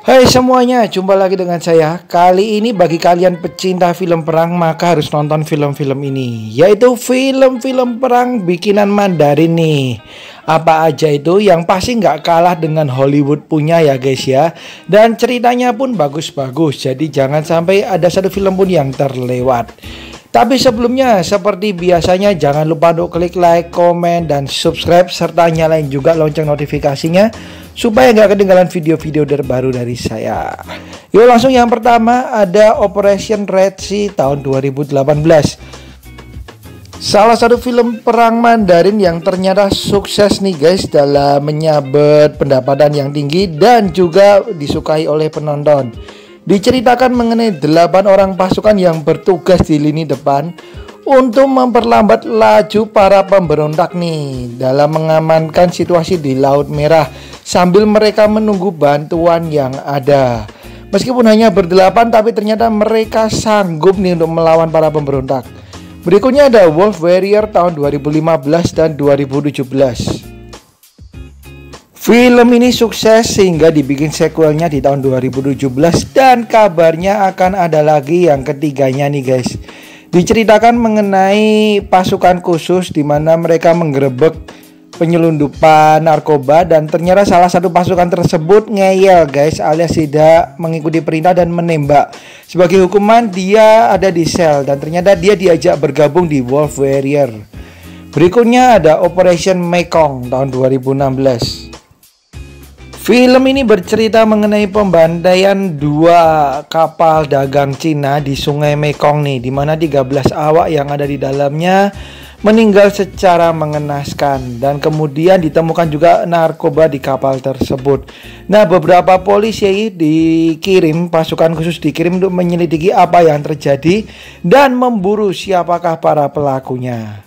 Hai semuanya, jumpa lagi dengan saya. Kali ini bagi kalian pecinta film perang maka harus nonton film-film ini, yaitu film-film perang bikinan Mandarin nih. Apa aja itu yang pasti nggak kalah dengan Hollywood punya ya guys ya. Dan ceritanya pun bagus-bagus, jadi jangan sampai ada satu film pun yang terlewat. Tapi sebelumnya seperti biasanya jangan lupa untuk klik like, komen, dan subscribe serta nyalain juga lonceng notifikasinya supaya nggak ketinggalan video-video terbaru dari saya. Yuk langsung yang pertama ada Operation Red Sea tahun 2018. Salah satu film perang Mandarin yang ternyata sukses nih guys dalam menyabet pendapatan yang tinggi dan juga disukai oleh penonton. Diceritakan mengenai 8 orang pasukan yang bertugas di lini depan untuk memperlambat laju para pemberontak nih dalam mengamankan situasi di Laut Merah sambil mereka menunggu bantuan yang ada. Meskipun hanya berdelapan tapi ternyata mereka sanggup nih untuk melawan para pemberontak. Berikutnya ada Wolf Warrior tahun 2015 dan 2017. Film ini sukses sehingga dibikin sequelnya di tahun 2017 dan kabarnya akan ada lagi yang ketiganya nih guys. Diceritakan mengenai pasukan khusus di mana mereka menggerebek penyelundupan narkoba dan ternyata salah satu pasukan tersebut ngeyel guys, alias tidak mengikuti perintah dan menembak. Sebagai hukuman dia ada di sel dan ternyata dia diajak bergabung di Wolf Warrior. Berikutnya ada Operation Mekong tahun 2016. Film ini bercerita mengenai pembantaian 2 kapal dagang Cina di Sungai Mekong nih, di mana 13 awak yang ada di dalamnya meninggal secara mengenaskan dan kemudian ditemukan juga narkoba di kapal tersebut. Nah, beberapa polisi dikirim, pasukan khusus dikirim untuk menyelidiki apa yang terjadi dan memburu siapakah para pelakunya.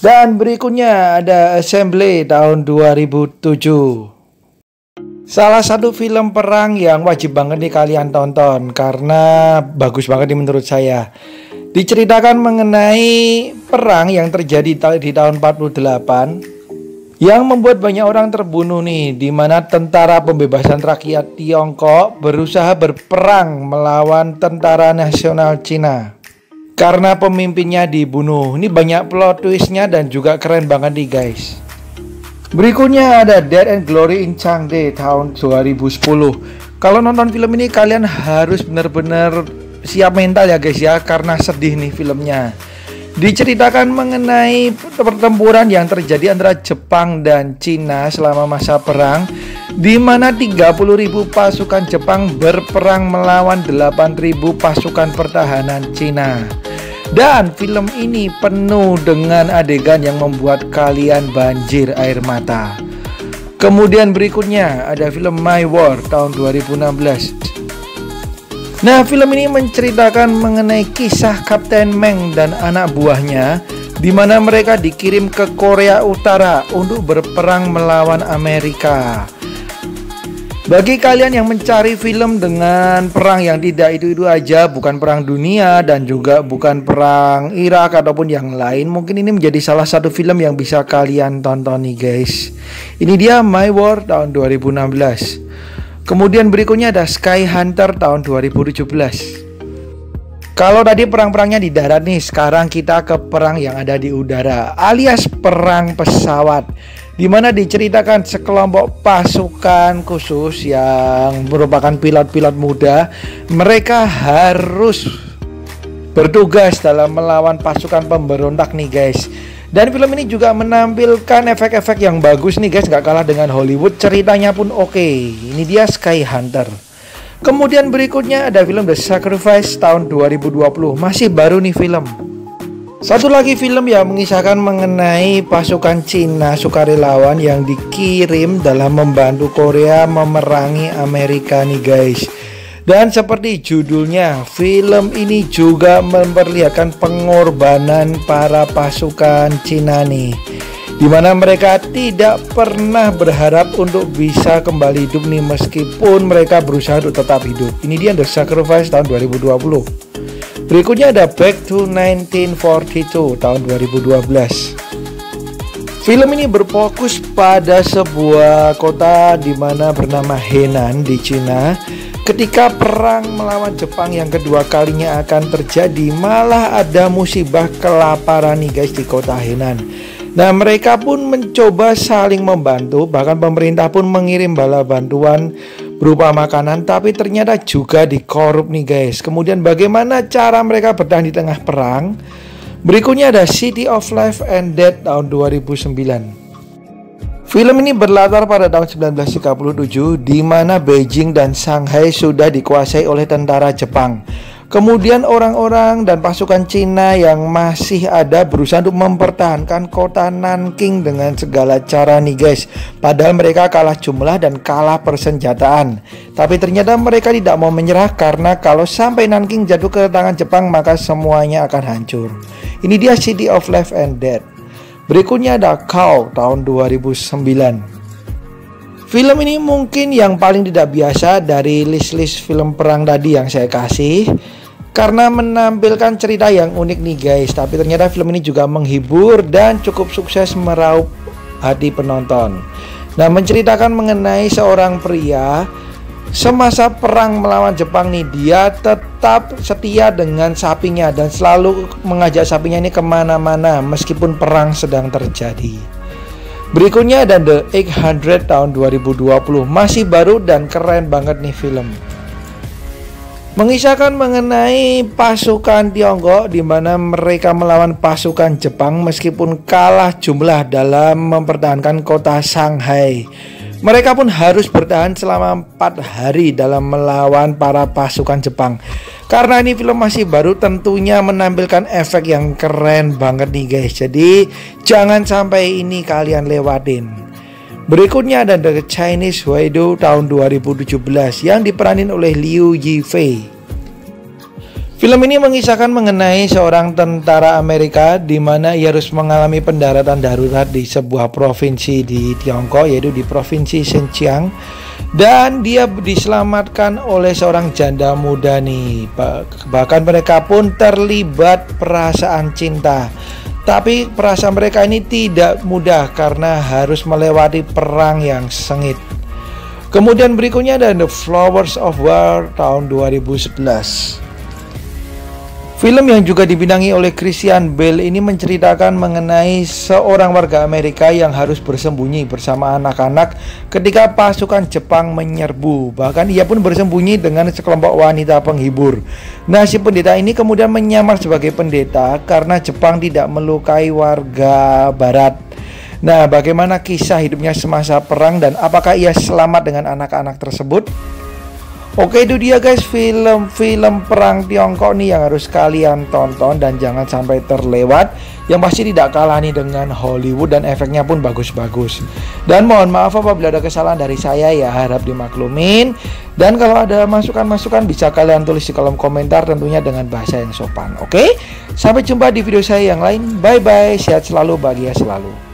Dan berikutnya ada Assembly tahun 2007. Salah satu film perang yang wajib banget nih kalian tonton karena bagus banget nih menurut saya. Diceritakan mengenai perang yang terjadi di tahun 48 yang membuat banyak orang terbunuh nih, di mana tentara pembebasan rakyat Tiongkok berusaha berperang melawan tentara nasional Cina karena pemimpinnya dibunuh. Ini banyak plot twistnya dan juga keren banget nih guys. Berikutnya ada Death and Glory in Changde tahun 2010. Kalau nonton film ini kalian harus benar-benar siap mental ya guys ya, karena sedih nih filmnya. Diceritakan mengenai pertempuran yang terjadi antara Jepang dan Cina selama masa perang, di mana 30.000 pasukan Jepang berperang melawan 8.000 pasukan pertahanan Cina. Dan film ini penuh dengan adegan yang membuat kalian banjir air mata. Kemudian berikutnya ada film My War tahun 2016. Nah, film ini menceritakan mengenai kisah Kapten Meng dan anak buahnya, di mana mereka dikirim ke Korea Utara untuk berperang melawan Amerika. Bagi kalian yang mencari film dengan perang yang tidak itu-itu aja, bukan perang dunia dan juga bukan perang Irak ataupun yang lain, mungkin ini menjadi salah satu film yang bisa kalian tonton nih guys. Ini dia My War tahun 2016. Kemudian berikutnya ada Sky Hunter tahun 2017. Kalau tadi perang-perangnya di darat nih, sekarang kita ke perang yang ada di udara, alias perang pesawat, di mana diceritakan sekelompok pasukan khusus yang merupakan pilot-pilot muda. Mereka harus bertugas dalam melawan pasukan pemberontak nih guys. Dan film ini juga menampilkan efek-efek yang bagus nih guys, gak kalah dengan Hollywood. Ceritanya pun oke. Ini dia Sky Hunter. Kemudian berikutnya ada film The Sacrifice tahun 2020. Masih baru nih film. Satu lagi film yang mengisahkan mengenai pasukan Cina sukarelawan yang dikirim dalam membantu Korea memerangi Amerika nih guys. Dan seperti judulnya, film ini juga memperlihatkan pengorbanan para pasukan Cina nih, di mana mereka tidak pernah berharap untuk bisa kembali hidup nih, meskipun mereka berusaha untuk tetap hidup. Ini dia The Sacrifice tahun 2020. Berikutnya ada Back to 1942 tahun 2012. Film ini berfokus pada sebuah kota di mana bernama Henan di Cina. Ketika perang melawan Jepang yang kedua kalinya akan terjadi, malah ada musibah kelaparan nih guys di kota Henan. Nah, mereka pun mencoba saling membantu, bahkan pemerintah pun mengirim bala bantuan berupa makanan, tapi ternyata juga dikorup nih guys. Kemudian bagaimana cara mereka bertahan di tengah perang? Berikutnya ada City of Life and Death tahun 2009. Film ini berlatar pada tahun 1937 di mana Beijing dan Shanghai sudah dikuasai oleh tentara Jepang. Kemudian orang-orang dan pasukan Cina yang masih ada berusaha untuk mempertahankan kota Nanking dengan segala cara nih guys. Padahal mereka kalah jumlah dan kalah persenjataan. Tapi ternyata mereka tidak mau menyerah karena kalau sampai Nanking jatuh ke tangan Jepang maka semuanya akan hancur. Ini dia City of Life and Death. Berikutnya ada Cow tahun 2009. Film ini mungkin yang paling tidak biasa dari list-list film perang tadi yang saya kasih, karena menampilkan cerita yang unik nih guys. Tapi ternyata film ini juga menghibur dan cukup sukses meraup hati penonton. Nah, menceritakan mengenai seorang pria semasa perang melawan Jepang nih, dia tetap setia dengan sapinya dan selalu mengajak sapinya ini kemana-mana meskipun perang sedang terjadi. Berikutnya ada The 800 tahun 2020, masih baru dan keren banget nih film. Mengisahkan mengenai pasukan Tiongkok di mana mereka melawan pasukan Jepang meskipun kalah jumlah dalam mempertahankan kota Shanghai. Mereka pun harus bertahan selama 4 hari dalam melawan para pasukan Jepang. Karena ini film masih baru, tentunya menampilkan efek yang keren banget nih guys. Jadi jangan sampai ini kalian lewatin. Berikutnya ada The Chinese Widow tahun 2017 yang diperanin oleh Liu Yifei. Film ini mengisahkan mengenai seorang tentara Amerika di mana ia harus mengalami pendaratan darurat di sebuah provinsi di Tiongkok, yaitu di provinsi Xinjiang, dan dia diselamatkan oleh seorang janda muda nih. Bahkan mereka pun terlibat perasaan cinta. Tapi perasaan mereka ini tidak mudah karena harus melewati perang yang sengit. Kemudian berikutnya ada The Flowers of War tahun 2011. Film yang juga dibintangi oleh Christian Bale ini menceritakan mengenai seorang warga Amerika yang harus bersembunyi bersama anak-anak ketika pasukan Jepang menyerbu. Bahkan ia pun bersembunyi dengan sekelompok wanita penghibur. Nah, si pendeta ini kemudian menyamar sebagai pendeta karena Jepang tidak melukai warga barat. Nah, bagaimana kisah hidupnya semasa perang dan apakah ia selamat dengan anak-anak tersebut? Oke, itu dia guys film-film perang Tiongkok nih yang harus kalian tonton dan jangan sampai terlewat. Yang pasti tidak kalah nih dengan Hollywood dan efeknya pun bagus-bagus. Dan mohon maaf apabila ada kesalahan dari saya, ya harap dimaklumin. Dan kalau ada masukan-masukan bisa kalian tulis di kolom komentar tentunya dengan bahasa yang sopan. Oke, sampai jumpa di video saya yang lain. Bye bye, sehat selalu, bahagia selalu.